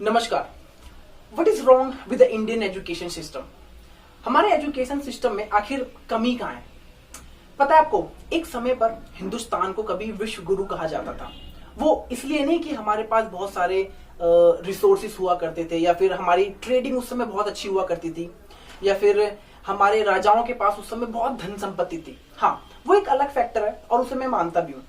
नमस्कार। What is wrong with the Indian education system? हमारे education system में आखिर कमी कहाँ है? पता है आपको, एक समय पर हिंदुस्तान को कभी विश्व गुरु कहा जाता था। वो इसलिए नहीं कि हमारे पास बहुत सारे रिसोर्सेस हुआ करते थे, या फिर हमारी ट्रेडिंग उस समय बहुत अच्छी हुआ करती थी, या फिर हमारे राजाओं के पास उस समय बहुत धन संपत्ति थी। हाँ, वो एक अलग फैक्टर है और उसे मैं मानता भी हूँ,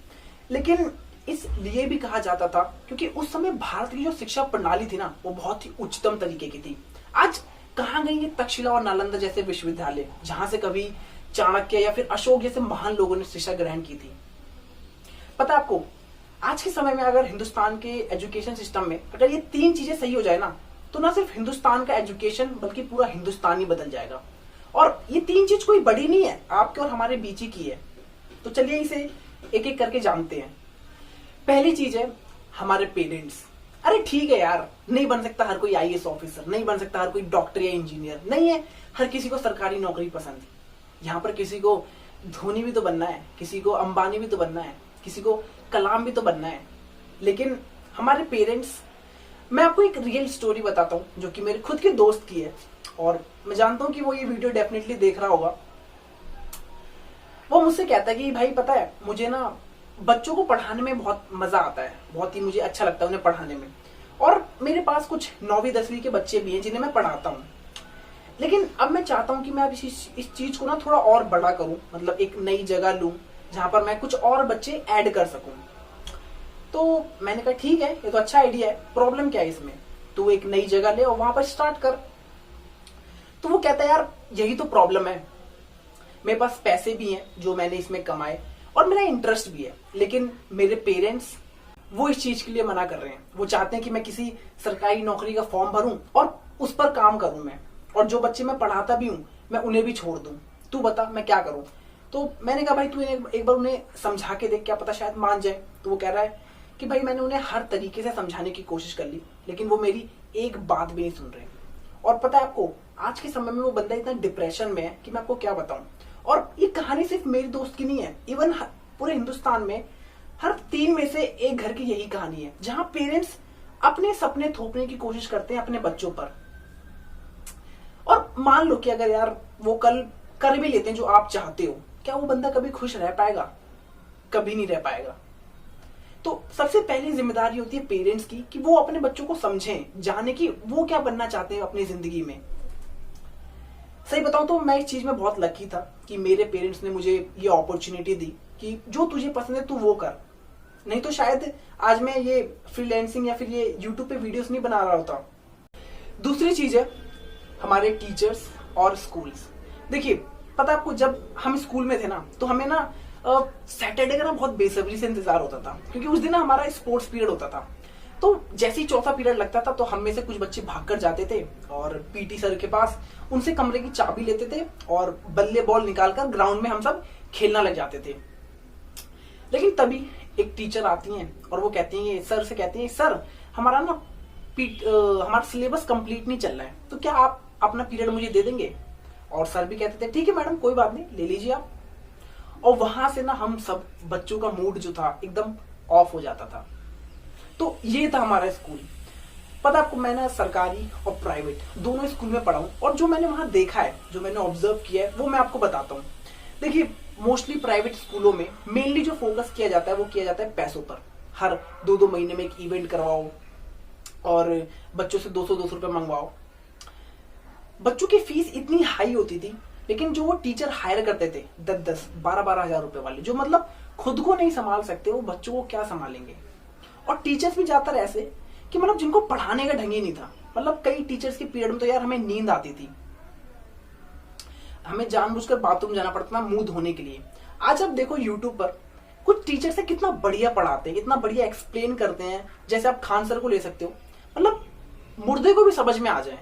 लेकिन इसलिए भी कहा जाता था क्योंकि उस समय भारत की जो शिक्षा प्रणाली थी ना, वो बहुत ही उच्चतम तरीके की थी। आज कहाँ गई ये तक्षशिला और नालंदा जैसे विश्वविद्यालय, जहां से कभी चाणक्य या फिर अशोक जैसे महान लोगों ने शिक्षा ग्रहण की थी? पता है आपको, आज के समय में अगर हिंदुस्तान के एजुकेशन सिस्टम में अगर ये तीन चीजें सही हो जाए ना, तो ना सिर्फ हिंदुस्तान का एजुकेशन बल्कि पूरा हिंदुस्तान ही बदल जाएगा। और ये तीन चीज कोई बड़ी नहीं है, आपके और हमारे बीच ही की है। तो चलिए इसे एक एक करके जानते हैं। पहली चीज है हमारे पेरेंट्स। अरे ठीक है यार, नहीं बन सकता हर कोई आईएएस ऑफिसर, नहीं बन सकता हर कोई डॉक्टर या इंजीनियर, नहीं है हर किसी को सरकारी नौकरी पसंद। यहाँ पर किसी को धोनी भी तो बनना है, किसी को अंबानी भी तो बनना है, किसी को कलाम भी तो बनना है। लेकिन हमारे पेरेंट्स, मैं आपको एक रियल स्टोरी बताता हूँ जो कि मेरे खुद के दोस्त की है, और मैं जानता हूँ कि वो ये वीडियो डेफिनेटली देख रहा होगा। वो मुझसे कहता है कि भाई पता है, मुझे ना बच्चों को पढ़ाने में बहुत मजा आता है, बहुत ही मुझे अच्छा लगता है उन्हें पढ़ाने में, और मेरे पास कुछ 9वीं 10वीं के बच्चे भी हैं जिन्हें मैं पढ़ाता हूँ। लेकिन अब मैं चाहता हूँ कि मैं अब इस चीज को ना थोड़ा और बड़ा करूँ, मतलब एक नई जगह लूँ जहां पर मैं कुछ और बच्चे ऐड कर सकूं। तो मैंने कहा ठीक है, ये तो अच्छा आइडिया है, प्रॉब्लम क्या है इसमें, तू एक नई जगह ले और वहां पर स्टार्ट कर। तो वो कहता है यार यही तो प्रॉब्लम है, मेरे पास पैसे भी हैं जो मैंने इसमें कमाए और मेरा इंटरेस्ट भी है, लेकिन मेरे पेरेंट्स वो इस चीज के लिए मना कर रहे हैं। वो चाहते हैं कि मैं किसी सरकारी नौकरी का फॉर्म भरूं और उस पर काम करूं मैं, और जो बच्चे मैं पढ़ाता भी हूं मैं उन्हें भी छोड़ दूं। तू बता मैं क्या करूं? तो मैंने कहा भाई तू एक बार उन्हें समझा के देख, क्या पता शायद मान जाए। तो वो कह रहा है कि भाई मैंने उन्हें हर तरीके से समझाने की कोशिश कर ली, लेकिन वो मेरी एक बात भी नहीं सुन रहे। और पता है आपको, आज के समय में वो बंदा इतना डिप्रेशन में है कि मैं आपको क्या बताऊं। और ये कहानी सिर्फ मेरे दोस्त की नहीं है, इवन पूरे हिंदुस्तान में हर 3 में से एक घर की यही कहानी है, जहां पेरेंट्स अपने सपने थोपने की कोशिश करते हैं अपने बच्चों पर। और मान लो कि अगर यार वो कल कर भी लेते हैं जो आप चाहते हो, क्या वो बंदा कभी खुश रह पाएगा? कभी नहीं रह पाएगा। तो सबसे पहली जिम्मेदारी होती है पेरेंट्स की कि वो अपने बच्चों को समझें, जाने कि वो क्या बनना चाहते हैं अपनी जिंदगी में। सही बताऊं तो मैं इस चीज में बहुत लकी था कि मेरे पेरेंट्स ने मुझे ये अपॉर्चुनिटी दी कि जो तुझे पसंद है तू वो कर, नहीं तो शायद आज मैं ये फ्रीलांसिंग या फिर ये यूट्यूब पे वीडियोस नहीं बना रहा होता। दूसरी चीज है हमारे टीचर्स और स्कूल्स। देखिए पता आपको, जब हम स्कूल में थे ना, तो हमें ना सैटरडे का ना बहुत बेसब्री से इंतजार होता था, क्योंकि उस दिन ना हमारा स्पोर्ट्स पीरियड होता था। तो जैसे ही चौथा पीरियड लगता था तो हम में से कुछ बच्चे भाग कर जाते थे और पीटी सर के पास उनसे कमरे की चाबी लेते थे और बल्ले बॉल निकालकर ग्राउंड में हम सब खेलना लग जाते थे। लेकिन तभी एक टीचर आती हैं और वो कहती हैं, सर से कहती हैं, सर हमारा ना हमारा सिलेबस कंप्लीट नहीं चल रहा है, तो क्या आप अपना पीरियड मुझे दे देंगे? और सर भी कहते थे ठीक है मैडम, कोई बात नहीं, ले लीजिए आप। और वहां से ना हम सब बच्चों का मूड जो था एकदम ऑफ हो जाता था। तो ये था हमारा स्कूल। पता आपको, मैं ना सरकारी और प्राइवेट दोनों स्कूल में पढ़ा हूं, और जो मैंने वहां देखा है, जो मैंने ऑब्जर्व किया है, वो मैं आपको बताता हूँ। देखिए मोस्टली प्राइवेट स्कूलों में मेनली जो फोकस किया जाता है वो किया जाता है पैसों पर। हर 2-2 महीने में एक इवेंट करवाओ और बच्चों से 200-200 रुपए मंगवाओ। बच्चों की फीस इतनी हाई होती थी, लेकिन जो वो टीचर हायर करते थे 10-10, 12-12 हजार रुपए वाले, जो मतलब खुद को नहीं संभाल सकते, वो बच्चों को क्या संभालेंगे। और टीचर्स भी ज्यादातर ऐसे कि मतलब जिनको पढ़ाने का ढंग ही नहीं था। मतलब कई टीचर्स के पीरियड में तो यार हमें नींद आती थी, हमें जानबूझकर बाथरूम जाना पड़ता था मुंह धोने के लिए। आज अब देखो यूट्यूब पर कुछ टीचर से कितना बढ़िया पढ़ाते हैं, इतना बढ़िया एक्सप्लेन करते हैं, जैसे आप खान सर को ले सकते हो, मतलब मुर्दे को भी समझ में आ जाए।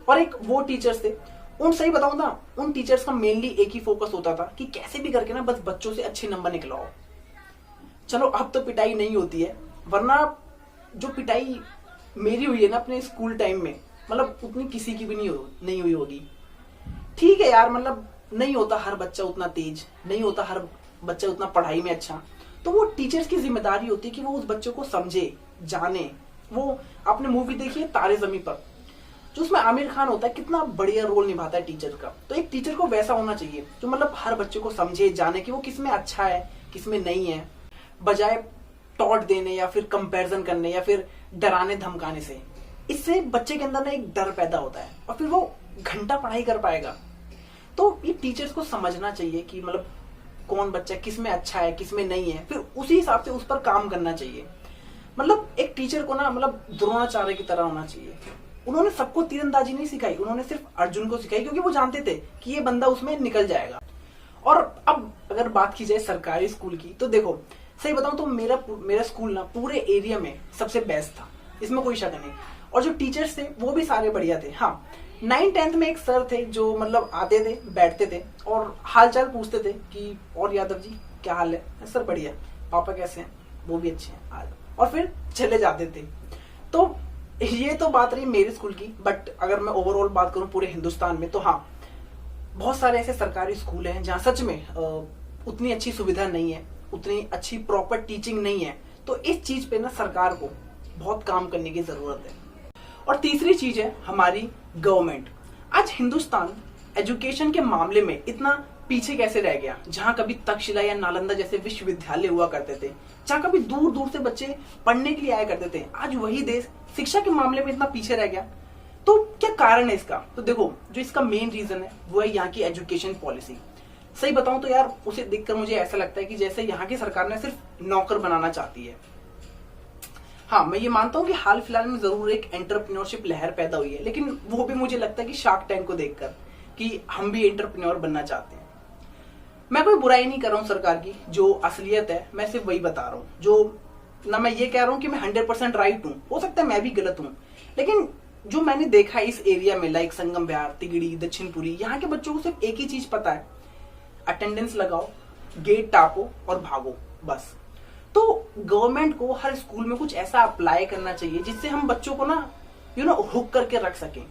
और एक वो टीचर्स थे, उन सही बताऊं ना, उन टीचर्स का मेनली एक ही फोकस होता था कि कैसे भी करके ना बस बच्चों से अच्छे नंबर निकलवाओ। चलो अब तो पिटाई नहीं होती है, वरना जो पिटाई मेरी हुई है ना अपने स्कूल टाइम में, मतलब उतनी किसी की भी नहीं हुई होगी। ठीक है यार, मतलब नहीं होता हर बच्चा उतना तेज, नहीं होता हर बच्चा उतना पढ़ाई में अच्छा, तो वो टीचर्स की जिम्मेदारी होती है कि वो उस बच्चों को समझे, जाने वो आपने मूवी देखी है तारे ज़मीं पर, जो उसमें आमिर खान होता है, कितना बढ़िया रोल निभाता है टीचर का। तो एक टीचर को वैसा होना चाहिए जो मतलब हर बच्चे को समझे, जाने कि वो किस में अच्छा है किस में नहीं है, बजाय टॉट देने या फिर कंपैरिजन करने या फिर डराने धमकाने से। इससे बच्चे के अंदर ना एक डर पैदा होता है और फिर वो घंटा पढ़ाई कर पाएगा। तो ये टीचर्स को समझना चाहिए कि मतलब कौन बच्चा किस में अच्छा है किस में नहीं है, फिर उसी हिसाब से उस पर काम करना चाहिए। मतलब एक टीचर को ना मतलब द्रोणाचार्य की तरह होना चाहिए। उन्होंने सबको तीरंदाजी नहीं सिखाई, उन्होंने सिर्फ अर्जुन को सिखाई, क्योंकि वो जानते थे कि ये बंदा उसमें निकल जाएगा। और अब अगर बात की जाए सरकारी स्कूल की, तो देखो सही बताऊं तो मेरा स्कूल ना पूरे एरिया में सबसे बेस्ट था, इसमें कोई शक नहीं। और जो टीचर्स थे वो भी सारे बढ़िया थे। हाँ, 9th-10th में एक सर थे जो मतलब आते थे, बैठते थे और हालचाल पूछते थे कि और यादव जी क्या हाल है। सर बढ़िया, पापा कैसे हैं, वो भी अच्छे हैं आज, और फिर चले जाते थे। तो ये तो बात रही मेरे स्कूल की। बट अगर मैं ओवरऑल बात करूं पूरे हिंदुस्तान में, तो हाँ बहुत सारे ऐसे सरकारी स्कूल हैं जहां सच में उतनी अच्छी सुविधा नहीं है, उतनी अच्छी प्रॉपर टीचिंग नहीं है। तो इस चीज पे ना सरकार को बहुत काम करने की जरूरत है। और तीसरी चीज है हमारी गवर्नमेंट। आज हिंदुस्तान एजुकेशन के मामले में इतना पीछे कैसे रह गया? जहां कभी तक्षशिला या नालंदा जैसे विश्वविद्यालय हुआ करते थे, जहां कभी दूर दूर से बच्चे पढ़ने के लिए आया करते थे, आज वही देश शिक्षा के मामले में इतना पीछे रह गया। तो क्या कारण है इसका? तो देखो, जो इसका मेन रीजन है वो है यहाँ की एजुकेशन पॉलिसी। सही बताऊं तो यार उसे देखकर मुझे ऐसा लगता है कि जैसे यहाँ की सरकार ने सिर्फ नौकर बनाना चाहती है। हाँ, मैं ये मानता हूँ कि हाल फिलहाल में जरूर एक एंटरप्रेन्योरशिप लहर पैदा हुई है, लेकिन वो भी मुझे लगता है कि शार्क टैंक को देखकर कि हम भी एंटरप्रेन्योर बनना चाहते हैं। मैं कोई बुराई नहीं कर रहा हूँ सरकार की, जो असलियत है मैं सिर्फ वही बता रहा हूँ। जो ना मैं ये कह रहा हूँ कि मैं 100% राइट हूँ, हो सकता है मैं भी गलत हूँ, लेकिन जो मैंने देखा इस एरिया में लाइक संगम विहार, तिगड़ी, दक्षिणपुरी, यहाँ के बच्चों को सिर्फ एक ही चीज पता है, अटेंडेंस लगाओ, गेट टापो और भागो, बस। तो गवर्नमेंट को हर स्कूल में कुछ ऐसा अप्लाई करना चाहिए जिससे हम बच्चों को ना हुक करके रख सकें।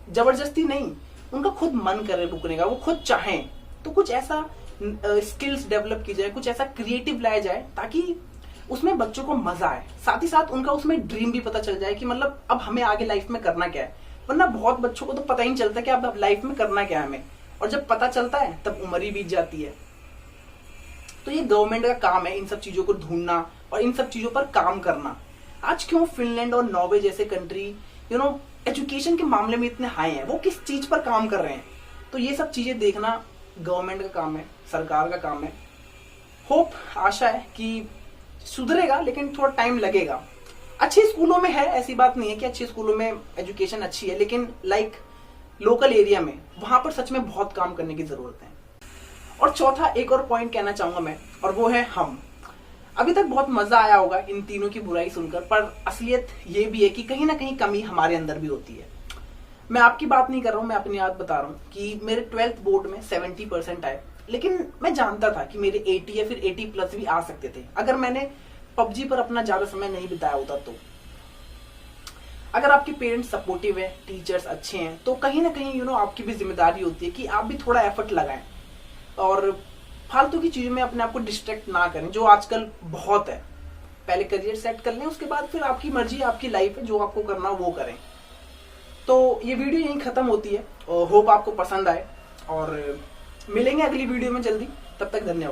जबरदस्ती नहीं, उनका खुद मन करे रुकने का, वो खुद चाहें, तो कुछ ऐसा स्किल्स डेवलप की जाए, कुछ ऐसा क्रिएटिव लाया जाए ताकि उसमें बच्चों को मजा आए। साथ ही साथ उनका उसमें ड्रीम भी पता चल जाए कि मतलब अब हमें आगे लाइफ में करना क्या है। वरना बहुत बच्चों को तो पता ही नहीं चलता कि अब लाइफ में करना क्या है हमें, और जब पता चलता है तब उम्र ही बीत जाती है। तो ये गवर्नमेंट का काम है इन सब चीजों को ढूंढना और इन सब चीजों पर काम करना। आज क्यों फिनलैंड और नॉर्वे जैसे कंट्री एजुकेशन के मामले में इतने हाई हैं, वो किस चीज पर काम कर रहे हैं? तो ये सब चीजें देखना गवर्नमेंट का काम है, सरकार का काम है। होप, आशा है कि सुधरेगा, लेकिन थोड़ा टाइम लगेगा। अच्छे स्कूलों में है, ऐसी बात नहीं है कि अच्छे स्कूलों में एजुकेशन अच्छी है, लेकिन लाइक लोकल एरिया में वहां पर सच में बहुत काम करने की जरूरत है। और चौथा एक और पॉइंट कहना चाहूंगा मैं, और वो है हम। अभी तक बहुत मजा आया होगा इन तीनों की बुराई सुनकर, पर असलियत ये भी है कि कहीं ना कहीं कमी हमारे अंदर भी होती है। मैं आपकी बात नहीं कर रहा हूं, मैं अपनी बात बता रहा हूं कि मेरे 12th बोर्ड में 70% आए, लेकिन मैं जानता था कि मेरे 80 या फिर 80+ भी आ सकते थे अगर मैंने पबजी पर अपना ज्यादा समय नहीं बिताया होता। तो अगर आपके पेरेंट्स सपोर्टिव है, टीचर्स अच्छे हैं, तो कहीं ना कहीं आपकी भी जिम्मेदारी होती है कि आप भी थोड़ा एफर्ट लगाएं और फालतू की चीजों में अपने आप को डिस्ट्रैक्ट ना करें, जो आजकल बहुत है। पहले करियर सेट कर लें, उसके बाद फिर आपकी मर्जी, आपकी लाइफ है, जो आपको करना वो करें। तो ये वीडियो यहीं खत्म होती है और होप आपको पसंद आए, और मिलेंगे अगली वीडियो में जल्दी। तब तक धन्यवाद।